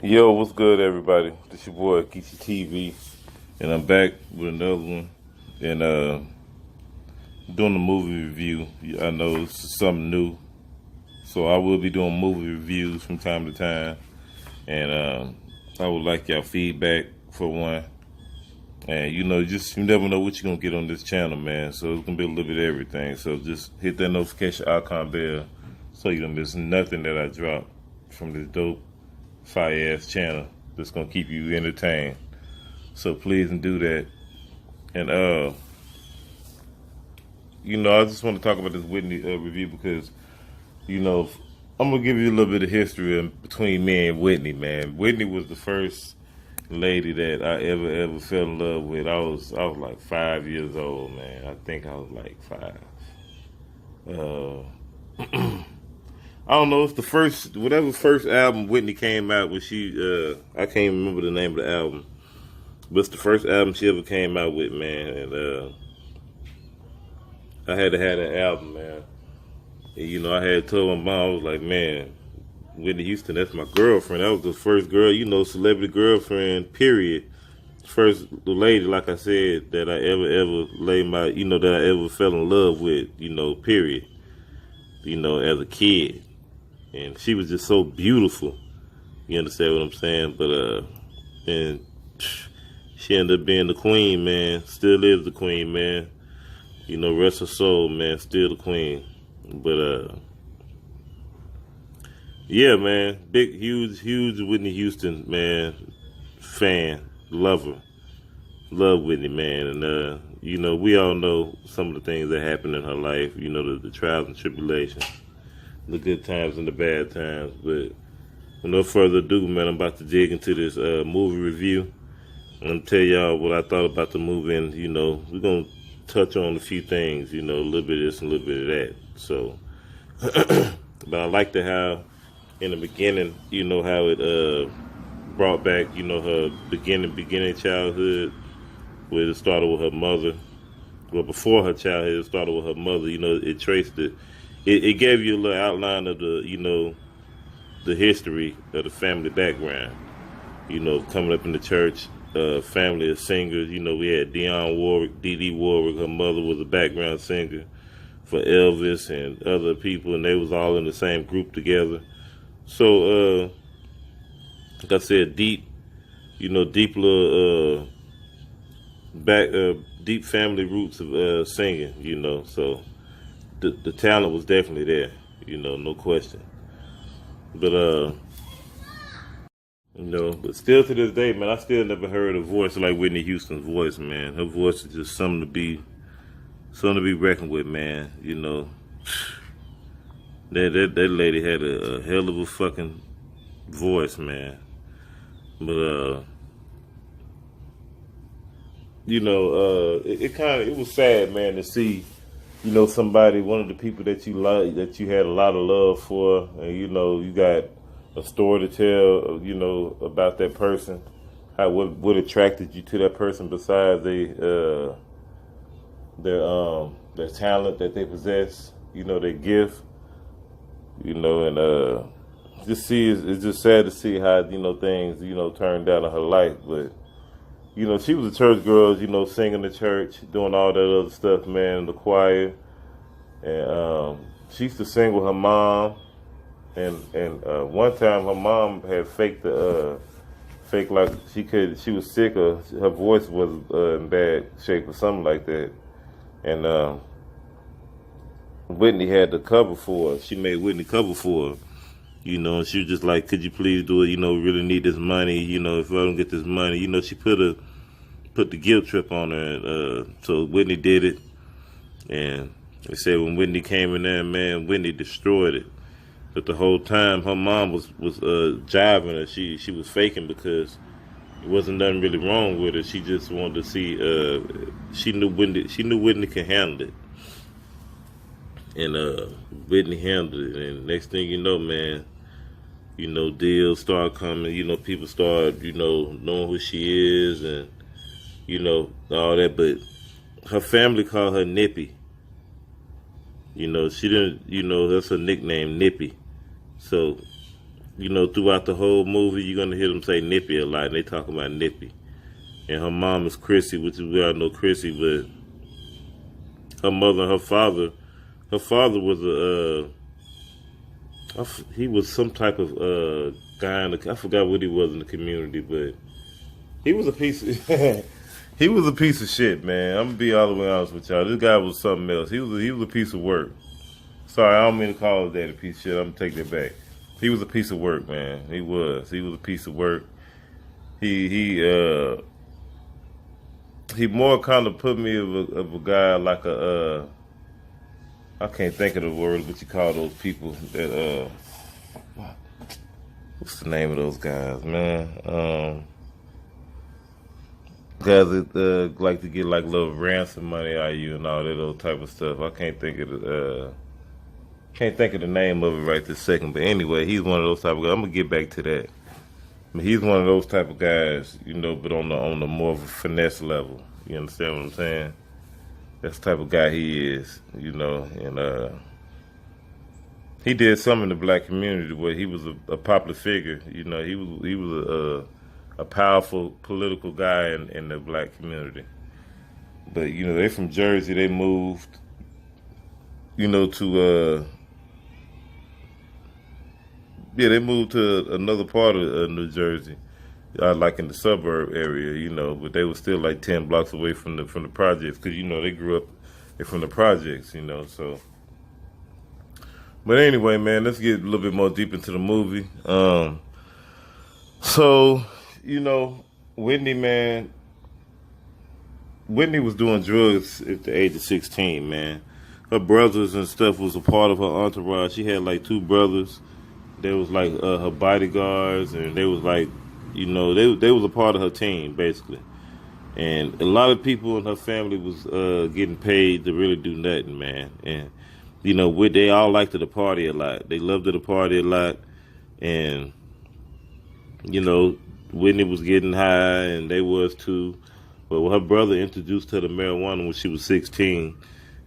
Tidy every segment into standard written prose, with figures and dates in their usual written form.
Yo, what's good, everybody? This your boy Geeky TV, and I'm back with another one. And doing a movie review. I know it's something new, so I will be doing movie reviews from time to time. And I would like y'all feedback for one. And just you never know what you're gonna get on this channel, man. So it's gonna be a little bit of everything. So just hit that notification icon bell so you don't miss nothing that I drop from this dope fire ass channel that's gonna keep you entertained. So please do that. And I just want to talk about this Whitney review because I'm gonna give you a little bit of history between me and Whitney, man. Whitney was the first lady that I ever fell in love with. I was like 5 years old, man. I think I was like 5. I don't know. It's the whatever first album Whitney came out with. I can't remember the name of the album, but it's the first album she ever came out with, man. And I had to have that album, man. And, I had told my mom, I was like, man, Whitney Houston, that's my girlfriend. That was the first girl, celebrity girlfriend, period. First lady, like I said, that I ever laid that I ever fell in love with, period. As a kid. And she was just so beautiful. You understand what I'm saying? But, and she ended up being the queen, man. Still is the queen, man. Rest her soul, man. Still the queen. But, yeah, man. Big, huge Whitney Houston, man. Fan. Lover. Love Whitney, man. And, we all know some of the things that happened in her life. The trials and tribulations. The good times and the bad times. But with no further ado, man, I'm about to dig into this movie review. I'm going to tell y'all what I thought about the movie. And, we're going to touch on a few things, a little bit of this and a little bit of that. So, but I liked how in the beginning, how it brought back, her beginning childhood, where it started with her mother. Well, before her childhood, it started with her mother. It traced it. It gave you a little outline of the history of the family background. Coming up in the church, family of singers. We had Dionne Warwick, Dee Dee Warwick. Her mother was a background singer for Elvis and other people, and they was all in the same group together. So, like I said, deep little deep family roots of singing. So. The talent was definitely there, no question. But but still to this day, man, I still never heard a voice like Whitney Houston's voice, man. Her voice is just something to be reckoned with, man. That lady had a hell of a fucking voice, man. But it was sad, man, to see. Somebody, one of the people that you like, that you had a lot of love for, and you got a story to tell, about that person, what attracted you to that person besides their talent that they possess, their gift, and it's just sad to see how things turned out in her life, but. She was a church girl, singing in church, doing all that other stuff, man, in the choir. And she used to sing with her mom. And one time her mom had faked like she was sick or her voice was in bad shape or something like that. And Whitney had to cover for her. She made Whitney cover for her. And she was just like, could you please do it? Really need this money. If I don't get this money, she put the guilt trip on her. So Whitney did it. And they said when Whitney came in there, man, Whitney destroyed it. But the whole time her mom was jiving her. She was faking because it wasn't nothing really wrong with her. She just wanted to see, she knew Whitney could handle it. And Whitney handled it. And next thing you know, man, deals start coming, people start, knowing who she is and, all that. But her family called her Nippy. She didn't, that's her nickname, Nippy. So you know, throughout the whole movie, you're gonna hear them say Nippy a lot, and they talk about Nippy. And her mom is Chrissy, which is we all know Chrissy, but her mother and her father was he was some type of guy I forgot what he was in the community, but he was a piece of he was a piece of shit, man. I'm gonna be all the way honest with y'all. This guy was something else. He was a piece of work. Sorry, I don't mean to call his dad a piece of shit. I'm gonna take that back. He was a piece of work, man. He was a piece of work. He more kind of put me of a guy like a I can't think of the word, but you call those people that what's the name of those guys, man? Guys that like to get like little ransom money out of you and all that old type of stuff. I can't think of the name of it right this second. But anyway, he's one of those type of guys. I'm gonna get back to that. I mean, he's one of those type of guys, you know, but on the more of a finesse level. You understand what I'm saying? That's the type of guy he is, you know, and he did something in the black community where he was a popular figure. You know, he was a powerful political guy in the black community. But you know, they from Jersey. They moved, you know, to they moved to another part of New Jersey, like in the suburb area, you know. But they were still like 10 blocks away from the projects, because you know they grew up from the projects, you know. So, but anyway, man, let's get a little bit more deep into the movie. So, you know, Whitney, man, Whitney was doing drugs at the age of 16, man. Her brothers and stuff was a part of her entourage. She had like 2 brothers. They was like her bodyguards, and they was like, you know, they was a part of her team, basically. And a lot of people in her family was getting paid to really do nothing, man. And, you know, they all liked to party a lot. They loved to party a lot. And, you know, Whitney was getting high, and they was too. But her brother introduced her to marijuana when she was 16.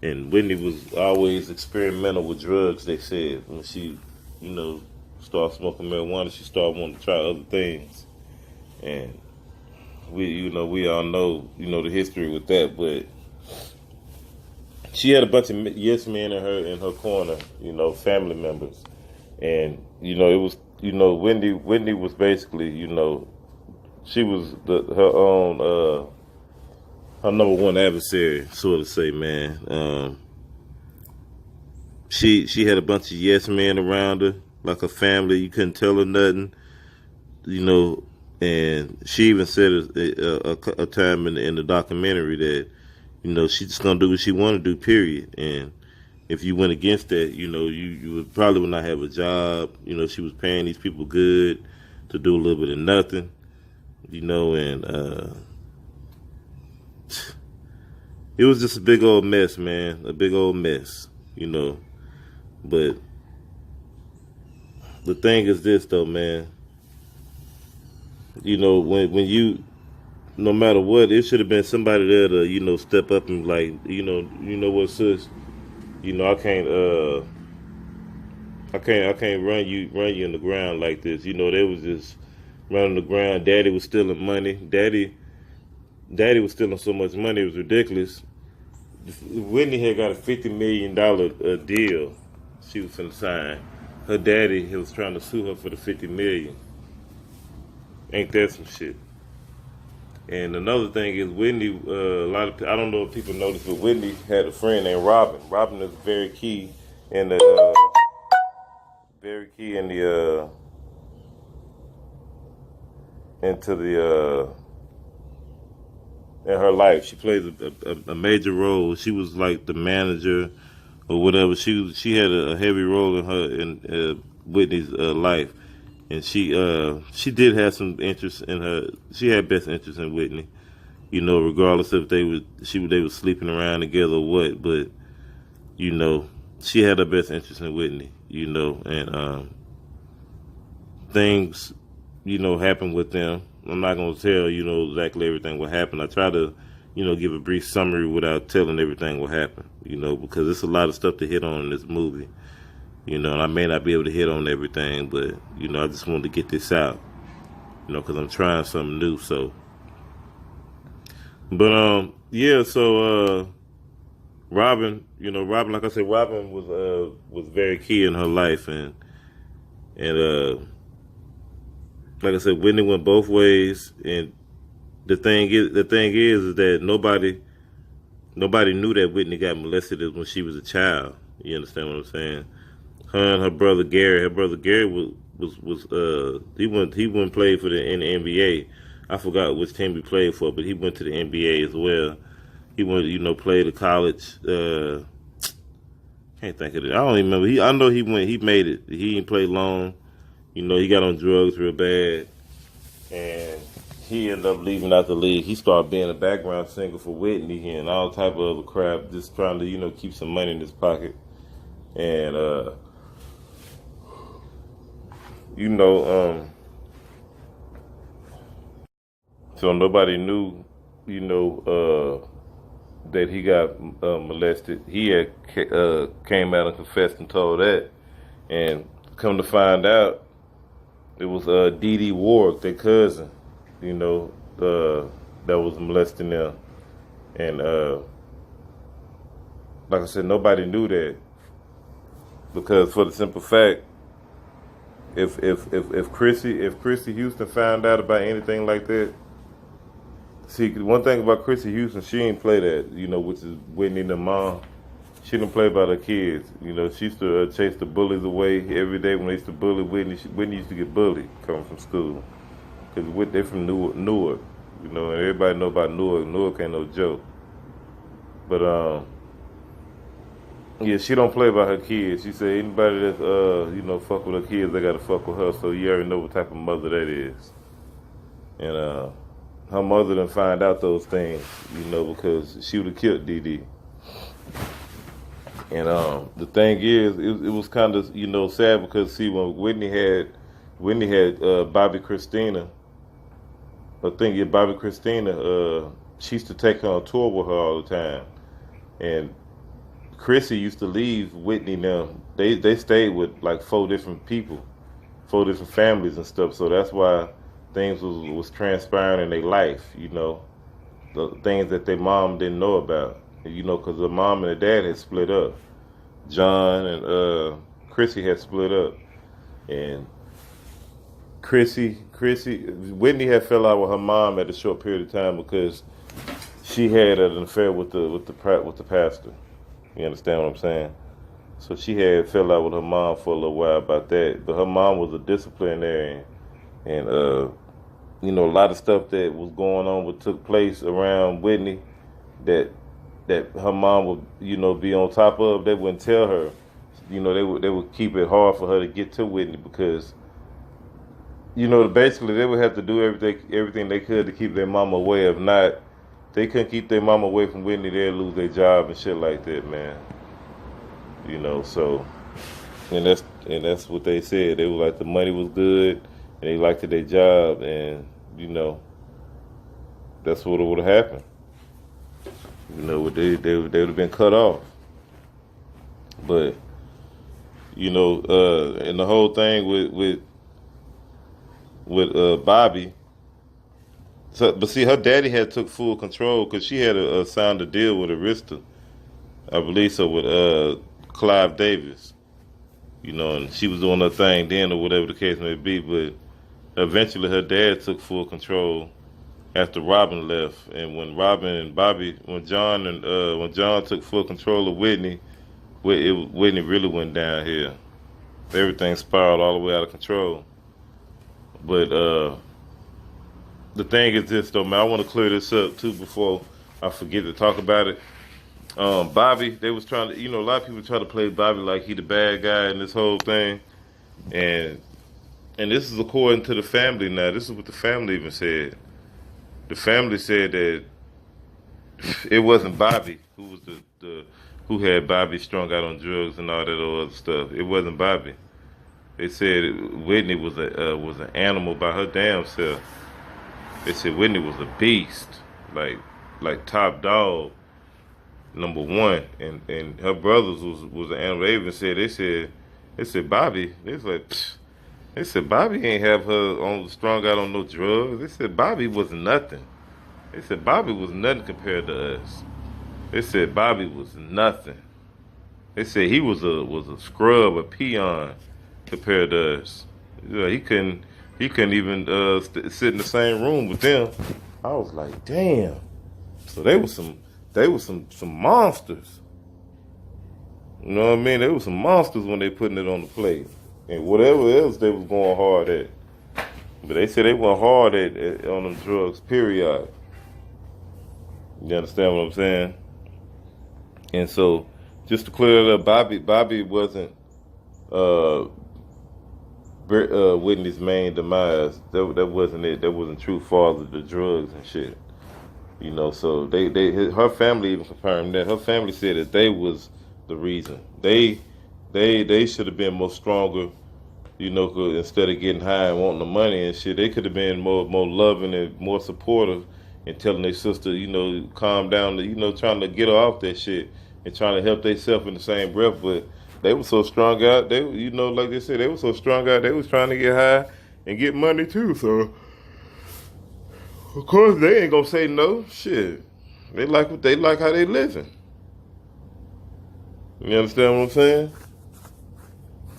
And Whitney was always experimental with drugs, they said. When she, you know, started smoking marijuana, she started wanting to try other things. And we all know, you know, the history with that. But she had a bunch of yes men in her corner, you know, family members. And, you know, it was, you know, Whitney was basically, you know, she was her number one adversary, so to say, man. She had a bunch of yes men around her, like a family. You couldn't tell her nothing, you know. And she even said a time in the documentary that, you know, she's just gonna do what she want to do, period. And if you went against that, you know, you would probably not have a job. You know, she was paying these people good to do a little bit of nothing, you know, and it was just a big old mess, man, a big old mess, you know. But the thing is this, though, man. You know, when you, no matter what, it should have been somebody there to, you know, step up and like, you know what, sis, you know, I can't run you in the ground like this. You know, they was just running the ground. Daddy was stealing money. Daddy was stealing so much money, it was ridiculous. Whitney had got a $50 million deal she was finna sign. Her daddy, he was trying to sue her for the $50 million. Ain't that some shit? And another thing is Whitney, I don't know if people noticed, but Whitney had a friend named Robin. Robin is very key in the in her life. She plays a major role. She was like the manager or whatever. She had a heavy role in Whitney's life. And she did have some interest in her. She had best interest in Whitney, you know, regardless if they were sleeping around together or what. But you know, she had her best interest in Whitney, you know, and things, you know, happened with them. I'm not gonna tell, you know, exactly everything what happened. I try to, you know, give a brief summary without telling everything what happened, you know, because there's a lot of stuff to hit on in this movie. And I may not be able to hit on everything, but I just wanted to get this out, because I'm trying something new. So, but yeah. So Robin, Robin, like I said, Robin was very key in her life, and like I said, Whitney went both ways, and the thing is that nobody knew that Whitney got molested when she was a child. You understand what I'm saying? Her and her brother Gary. Her brother Gary was he went play for in the NBA. I forgot which team he played for, but he went to the NBA as well. He went, played at college. Can't think of it. I don't even remember. I know he went. He made it. He didn't play long. He got on drugs real bad, and he ended up leaving out the league. He started being a background singer for Whitney and all type of other crap, just trying to keep some money in his pocket. And so nobody knew, that he got molested. He had came out and confessed and told that, and come to find out, it was Dee Dee Ward, their cousin, that was molesting them. And like I said, nobody knew that, because for the simple fact, if Chrissy Houston found out about anything like that, see, one thing about Chrissy Houston, she ain't play that, which is Whitney and the mom. She didn't play about her kids. She used to chase the bullies away every day when they used to bully Whitney. Whitney used to get bullied coming from school, because they're from Newark, and everybody know about Newark. Newark ain't no joke. But yeah, she don't play about her kids. She said anybody that's fuck with her kids, they gotta fuck with her. So you already know what type of mother that is. And her mother didn't find out those things, because she would have killed Dee Dee. And the thing is, it was kind of sad, because see, when Whitney had Bobby Christina, Bobby Christina, she used to take her on tour with her all the time, and Chrissy used to leave Whitney now. They stayed with like 4 different people, 4 different families and stuff. So that's why things was transpiring in their life, the things that their mom didn't know about, because the mom and the dad had split up. John and Chrissy had split up, and Whitney had fell out with her mom at a short period of time, because she had an affair with the pastor. You understand what I'm saying? So she had fell out with her mom for a little while about that, but her mom was a disciplinarian, and a lot of stuff that was going on, what took place around Whitney, that her mom would be on top of. They wouldn't tell her. They would keep it hard for her to get to Whitney, because basically they would have to do everything they could to keep their mama away. If not, they couldn't keep their mama away from Whitney, they'd lose their job and shit like that, man. So, and that's what they said. They were like, the money was good and they liked their job, and that's what would have happened. They would have been cut off. But and the whole thing with Bobby. So, but see, her daddy had took full control, because she had signed a deal with Arista, I believe so, with Clive Davis, and she was doing her thing then, or whatever the case may be. But eventually, her dad took full control after Robin left, and when John took full control of Whitney, Whitney really went downhill. Everything spiraled all the way out of control. But the thing is this, though, man. I want to clear this up too before I forget to talk about it. Bobby, they was trying to, a lot of people try to play Bobby like he the bad guy in this whole thing, and this is according to the family. Now, this is what the family even said. The family said that it wasn't Bobby who was who had Bobby strung out on drugs and all that other stuff. It wasn't Bobby. They said Whitney was an animal by her damn self. They said Whitney was a beast, like top dog, number one, and her brothers was an animal. They said They said Bobby. They was like, psh. They said Bobby ain't have her on strung out on no drugs. They said Bobby was nothing. They said Bobby was nothing compared to us. They said Bobby was nothing. They said he was a scrub, a peon compared to us. Yeah, he couldn't even sit in the same room with them. I was like, damn. So they were some monsters. You know what I mean? They were some monsters when they putting it on the plate. And whatever else they was going hard at. But they said they went hard at on them drugs, period. You understand what I'm saying? And so, just to clear it up, Bobby wasn't Whitney's main demise. That wasn't it. That wasn't true father of the drugs and shit. You know, so her family even confirmed that. Her family said that they was the reason. They should have been more stronger. You know, 'cause instead of getting high and wanting the money and shit, they could have been more loving and more supportive and telling their sister, you know, calm down. You know, trying to get her off that shit and trying to help themselves in the same breath. But they were so strung out. They, you know, like they said, they were so strung out. They was trying to get high and get money too. So of course they ain't gonna say no. Shit, they like what they like how they living. You understand what I'm saying?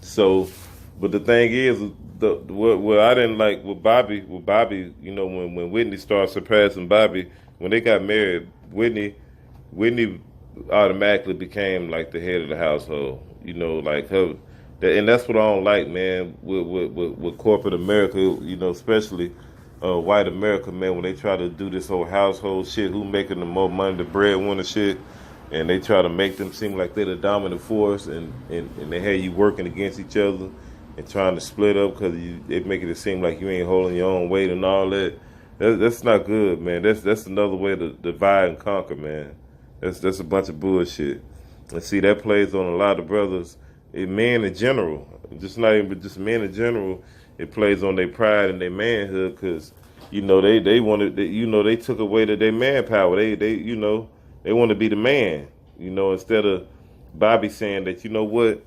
So, but the thing is, what I didn't like with Bobby, you know, when Whitney started surpassing Bobby, when they got married, Whitney automatically became like the head of the household. You know, like her, and that's what I don't like, man, with corporate America. You know, especially white America, man, when they try to do this whole household shit, who making the more money, the breadwinner shit. And they try to make them seem like they're the dominant force, and they have you working against each other and trying to split up because they making it seem like you ain't holding your own weight and all that. That's not good, man. That's another way to divide and conquer, man. That's a bunch of bullshit. And see, that plays on a lot of brothers, men in general, just not even just men in general. It plays on their pride and their manhood because you know they wanted, you know, they took away their manpower. They you know. They want to be the man, you know, instead of Bobby saying that, you know what,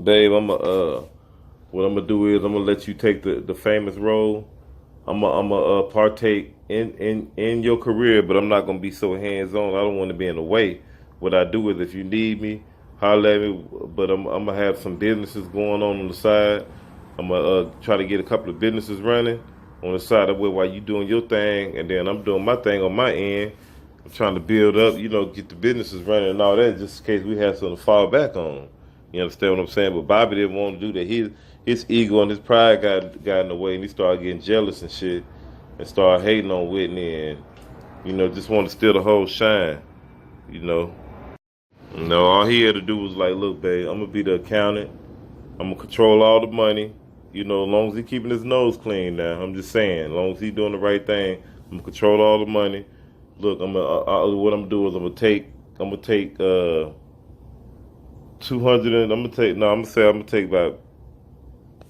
babe, what I'm gonna do is I'm gonna let you take the famous role. I'm gonna partake in your career, but I'm not gonna be so hands on. I don't want to be in the way. What I do is, if you need me, holler at me. But I'm gonna have some businesses going on the side. I'm gonna try to get a couple of businesses running on the side of while you doing your thing, and then I'm doing my thing on my end. I'm trying to build up, you know, get the businesses running and all that, just in case we have something to fall back on. You understand what I'm saying? But Bobby didn't want to do that. His ego and his pride got in the way, and he started getting jealous and shit, and started hating on Whitney, and you know, just wanted to steal the whole shine. You know, all he had to do was like, look, babe, I'm gonna be the accountant. I'm gonna control all the money. You know, as long as he keeping his nose clean. Now, I'm just saying, as long as he doing the right thing, I'm gonna control all the money. Look, what I'm gonna do is I'm gonna take 200 and I'm gonna take about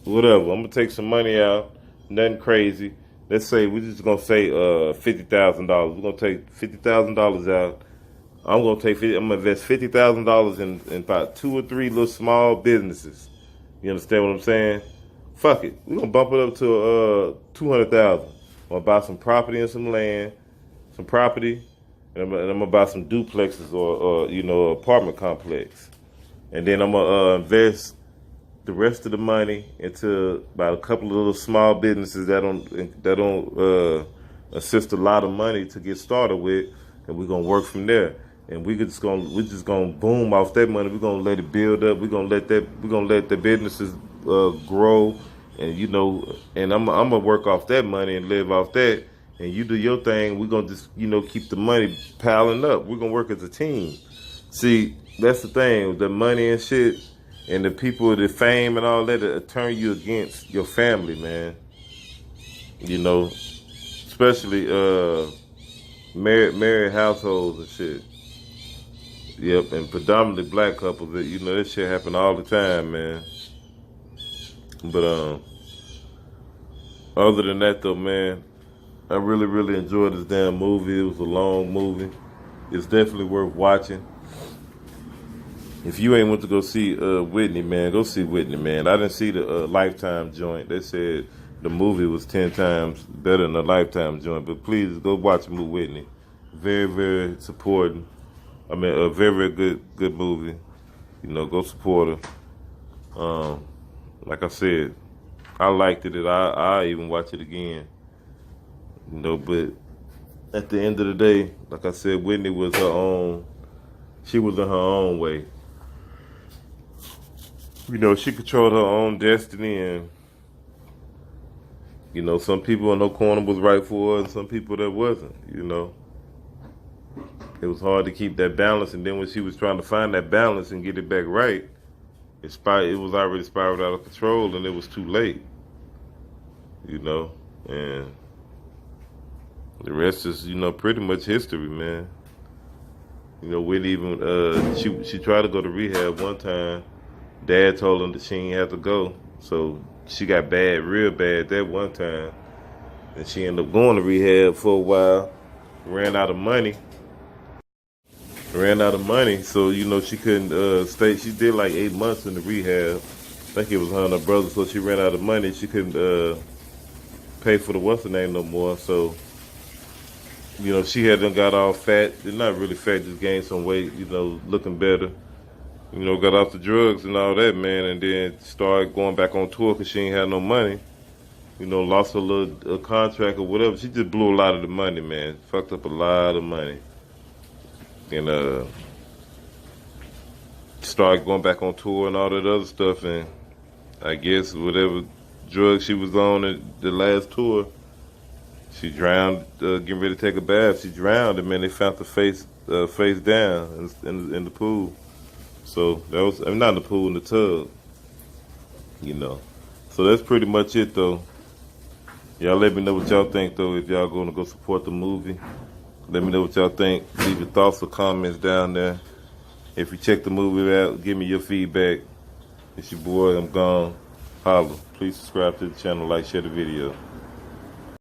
whatever. I'm gonna take some money out, nothing crazy. Let's say we're just gonna say $50,000. We're gonna take $50,000 out. I'm gonna invest $50,000 in about 2 or 3 little small businesses. You understand what I'm saying? Fuck it, we're gonna bump it up to 200,000. I'm gonna buy some property and some land. Some property, and I'm gonna buy some duplexes or you know, apartment complex, and then I'm gonna invest the rest of the money into about a couple of little small businesses that don't assist a lot of money to get started with, and we're gonna work from there. And we're just gonna boom off that money. We're gonna let it build up. We're gonna let the businesses grow, and you know, and I'm gonna work off that money and live off that. And you do your thing, we're going to just, you know, keep the money piling up. We're going to work as a team. See, that's the thing. The money and shit and the people, the fame and all that, it'll turn you against your family, man. You know, especially married households and shit. Yep, and predominantly black couples. You know, that shit happen all the time, man. But other than that, though, man, I really, really enjoyed this damn movie. It was a long movie. It's definitely worth watching. If you ain't went to go see Whitney, man, go see Whitney, man. I didn't see the Lifetime joint. They said the movie was 10 times better than the Lifetime joint. But please go watch Whitney. Very, very supporting. I mean, a very, very good movie. You know, go support her. Like I said, I liked it. I even watch it again. You know, but at the end of the day, like I said, Whitney was her own. She was in her own way. You know, she controlled her own destiny, and you know, some people in her corner was right for her, and some people that wasn't. You know, it was hard to keep that balance, and then when she was trying to find that balance and get it back right, it was already spiraled out of control, and it was too late. You know, and the rest is, you know, pretty much history, man. You know, Whitney even she tried to go to rehab one time. Dad told him that she didn't have to go, so she got bad, real bad that one time, and she ended up going to rehab for a while. Ran out of money, so you know she couldn't stay. She did like 8 months in the rehab. I think it was her and her brother, so she ran out of money. She couldn't pay for the what's her name no more, so you know she had done got all fat. They're not really fat, just gained some weight. You know, looking better. You know, got off the drugs and all that, man, and then started going back on tour because she ain't had no money. You know, lost her little contract or whatever. She just blew a lot of the money, man. Fucked up a lot of money. And started going back on tour and all that other stuff. And I guess whatever drugs she was on at the last tour, she drowned, getting ready to take a bath. She drowned, and man, they found her face down in the pool. So that was, I mean, not in the pool, in the tub, you know. So that's pretty much it, though. Y'all let me know what y'all think, though, if y'all going to go support the movie. Let me know what y'all think. Leave your thoughts or comments down there. If you check the movie out, give me your feedback. It's your boy, I'm gone. Holla. Please subscribe to the channel, like, share the video.